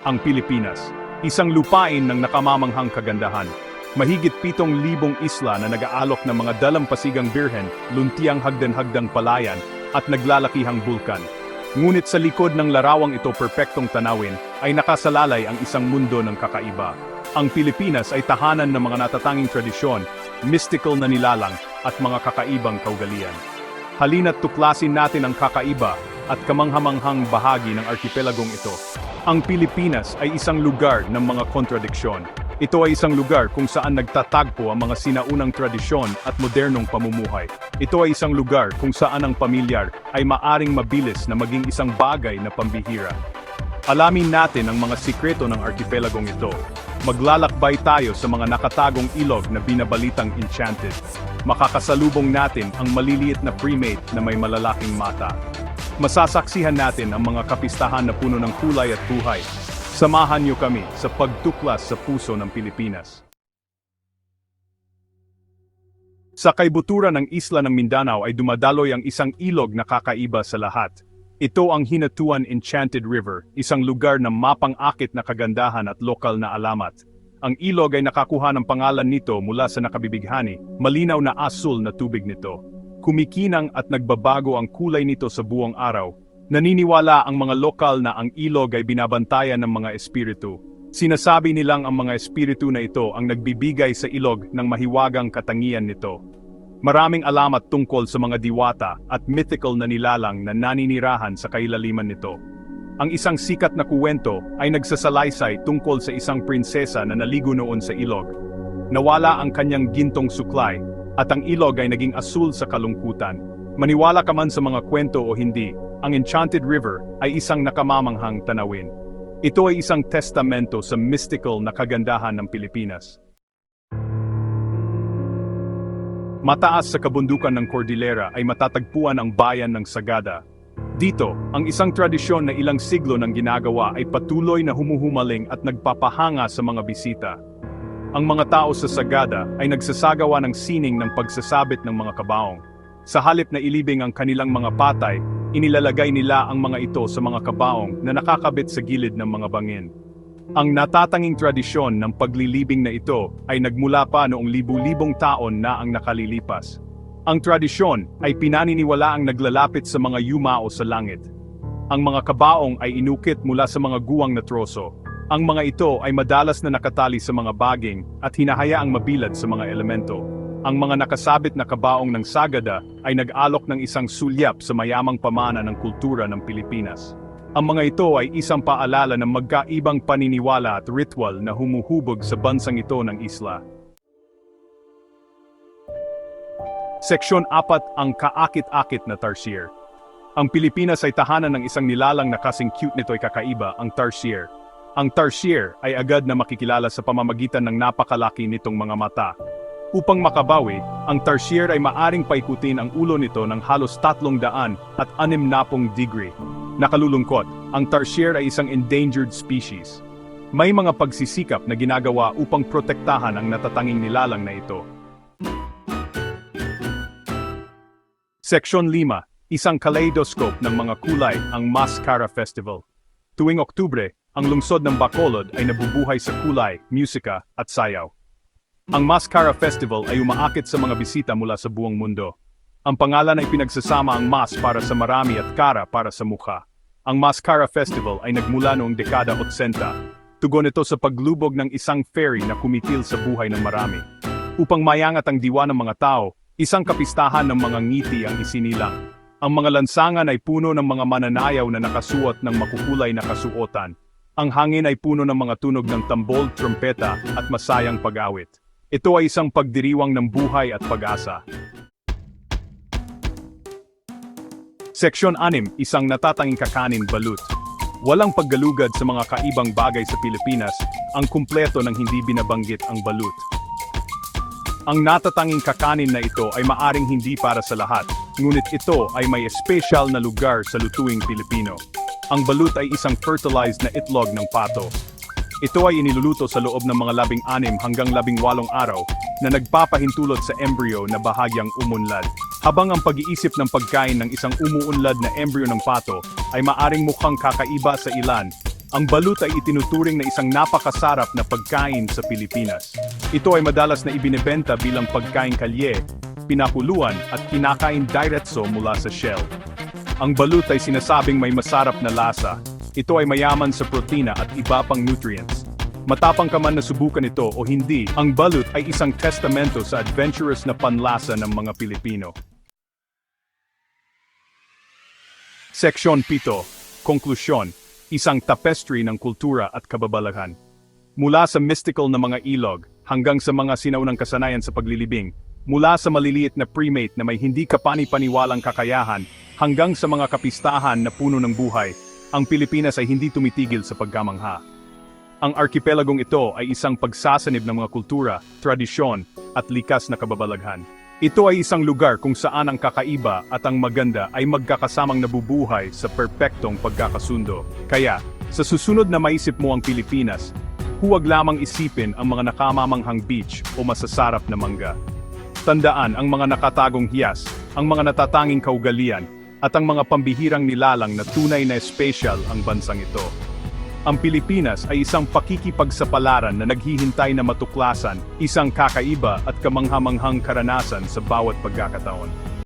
Ang Pilipinas, isang lupain ng nakamamanghang kagandahan. Mahigit 7,000 isla na nag-aalok ng mga dalampasigang birhen, luntiang hagdan-hagdang palayan, at naglalakihang bulkan. Ngunit sa likod ng larawang ito perpektong tanawin, ay nakasalalay ang isang mundo ng kakaiba. Ang Pilipinas ay tahanan ng mga natatanging tradisyon, mystical na nilalang, at mga kakaibang kaugalian. Halina't tuklasin natin ang kakaiba at kamanghamanghang bahagi ng archipelagong ito. Ang Pilipinas ay isang lugar ng mga kontradiksyon. Ito ay isang lugar kung saan nagtatagpo ang mga sinaunang tradisyon at modernong pamumuhay. Ito ay isang lugar kung saan ang pamilyar ay maaring mabilis na maging isang bagay na pambihira. Alamin natin ang mga sikreto ng archipelagong ito. Maglalakbay tayo sa mga nakatagong ilog na binabalitang enchanted. Makakasalubong natin ang maliliit na primate na may malalaking mata. Masasaksihan natin ang mga kapistahan na puno ng kulay at buhay. Samahan niyo kami sa pagtuklas sa puso ng Pilipinas. Sa kaibuturan ng isla ng Mindanao ay dumadaloy ang isang ilog na kakaiba sa lahat. Ito ang Hinatuan Enchanted River, isang lugar na mapang-akit na kagandahan at lokal na alamat. Ang ilog ay nakakuha ng pangalan nito mula sa nakabibighani, malinaw na asul na tubig nito. Kumikinang at nagbabago ang kulay nito sa buong araw. Naniniwala ang mga lokal na ang ilog ay binabantayan ng mga espiritu. Sinasabi nilang ang mga espiritu na ito ang nagbibigay sa ilog ng mahiwagang katangian nito. Maraming alamat tungkol sa mga diwata at mythical na nilalang na naninirahan sa kailaliman nito. Ang isang sikat na kuwento ay nagsasalaysay tungkol sa isang prinsesa na naligo noon sa ilog. Nawala ang kanyang gintong suklay, at ang ilog ay naging asul sa kalungkutan. Maniwala ka man sa mga kwento o hindi, ang Enchanted River ay isang nakamamanghang tanawin. Ito ay isang testamento sa mystical na kagandahan ng Pilipinas. Mataas sa kabundukan ng Cordillera ay matatagpuan ang bayan ng Sagada. Dito, ang isang tradisyon na ilang siglo nang ginagawa ay patuloy na humuhumaling at nagpapahanga sa mga bisita. Ang mga tao sa Sagada ay nagsasagawa ng sining ng pagsasabit ng mga kabaong. Sa halip na ilibing ang kanilang mga patay, inilalagay nila ang mga ito sa mga kabaong na nakakabit sa gilid ng mga bangin. Ang natatanging tradisyon ng paglilibing na ito ay nagmula pa noong libu-libong taon na ang nakalilipas. Ang tradisyon ay pinaniniwalaang naglalapit sa mga yumao sa langit. Ang mga kabaong ay inukit mula sa mga guwang na troso. Ang mga ito ay madalas na nakatali sa mga baging at hinahayaang mabilad sa mga elemento. Ang mga nakasabit na kabaong ng Sagada ay nag-alok ng isang sulyap sa mayamang pamana ng kultura ng Pilipinas. Ang mga ito ay isang paalala ng magkaibang paniniwala at ritual na humuhubog sa bansang ito ng isla. Seksyon 4, ang kaakit-akit na tarsier. Ang Pilipinas ay tahanan ng isang nilalang na kasing cute nito'y kakaiba, ang tarsier. Ang tarsier ay agad na makikilala sa pamamagitan ng napakalaki nitong mga mata. Upang makabawi, ang tarsier ay maaring paikutin ang ulo nito ng halos 360 degree. Nakalulungkot, ang tarsier ay isang endangered species. May mga pagsisikap na ginagawa upang protektahan ang natatanging nilalang na ito. Seksyon 5, isang kaleidoscope ng mga kulay, ang Mascara Festival. Tuwing Oktubre, ang lungsod ng Bacolod ay nabubuhay sa kulay, musika, at sayaw. Ang Mascara Festival ay umaakit sa mga bisita mula sa buong mundo. Ang pangalan ay pinagsasama ang mas para sa marami at cara para sa mukha. Ang Mascara Festival ay nagmula noong dekada 80. Tugon ito sa paglubog ng isang fairy na kumitil sa buhay ng marami. Upang mayangat ang diwa ng mga tao, isang kapistahan ng mga ngiti ang isinilang. Ang mga lansangan ay puno ng mga mananayaw na nakasuot ng makukulay na kasuotan. Ang hangin ay puno ng mga tunog ng tambol, trompeta, at masayang pag-awit. Ito ay isang pagdiriwang ng buhay at pag-asa. Seksyon 6, isang natatanging kakanin, balut. Walang paggalugad sa mga kaibang bagay sa Pilipinas, ang kumpleto ng hindi binabanggit ang balut. Ang natatanging kakanin na ito ay maaring hindi para sa lahat, ngunit ito ay may espesyal na lugar sa lutuing Pilipino. Ang balut ay isang fertilized na itlog ng pato. Ito ay iniluluto sa loob ng mga 16 hanggang 18 araw na nagpapahintulot sa embryo na bahagyang umunlad. Habang ang pag-iisip ng pagkain ng isang umuunlad na embryo ng pato ay maaring mukhang kakaiba sa ilan, Ang balut ay itinuturing na isang napakasarap na pagkain sa Pilipinas. Ito ay madalas na ibinebenta bilang pagkain kalye, pinakuluan at kinakain diretso mula sa shell. Ang balut ay sinasabing may masarap na lasa. Ito ay mayaman sa protina at iba pang nutrients. Matapang ka man na subukan ito o hindi, ang balut ay isang testamento sa adventurous na panlasa ng mga Pilipino. Seksyon 7. Konklusyon. Isang tapestry ng kultura at kababalaghan. Mula sa mystical na mga ilog, hanggang sa mga sinaunang kasanayan sa paglilibing, mula sa maliliit na primate na may hindi kapani-paniwalang kakayahan, hanggang sa mga kapistahan na puno ng buhay, ang Pilipinas ay hindi tumitigil sa pagkamangha. Ang arkipelagong ito ay isang pagsasanib ng mga kultura, tradisyon, at likas na kababalaghan. Ito ay isang lugar kung saan ang kakaiba at ang maganda ay magkakasamang nabubuhay sa perpektong pagkakasundo. Kaya, sa susunod na maisip mo ang Pilipinas, huwag lamang isipin ang mga nakamamanghang beach o masasarap na mangga. Tandaan ang mga nakatagong hiyas, ang mga natatanging kaugalian, at ang mga pambihirang nilalang na tunay na espesyal ang bansang ito. Ang Pilipinas ay isang pakikipagsapalaran na naghihintay na matuklasan, isang kakaiba at kamanghamanghang karanasan sa bawat pagkakataon.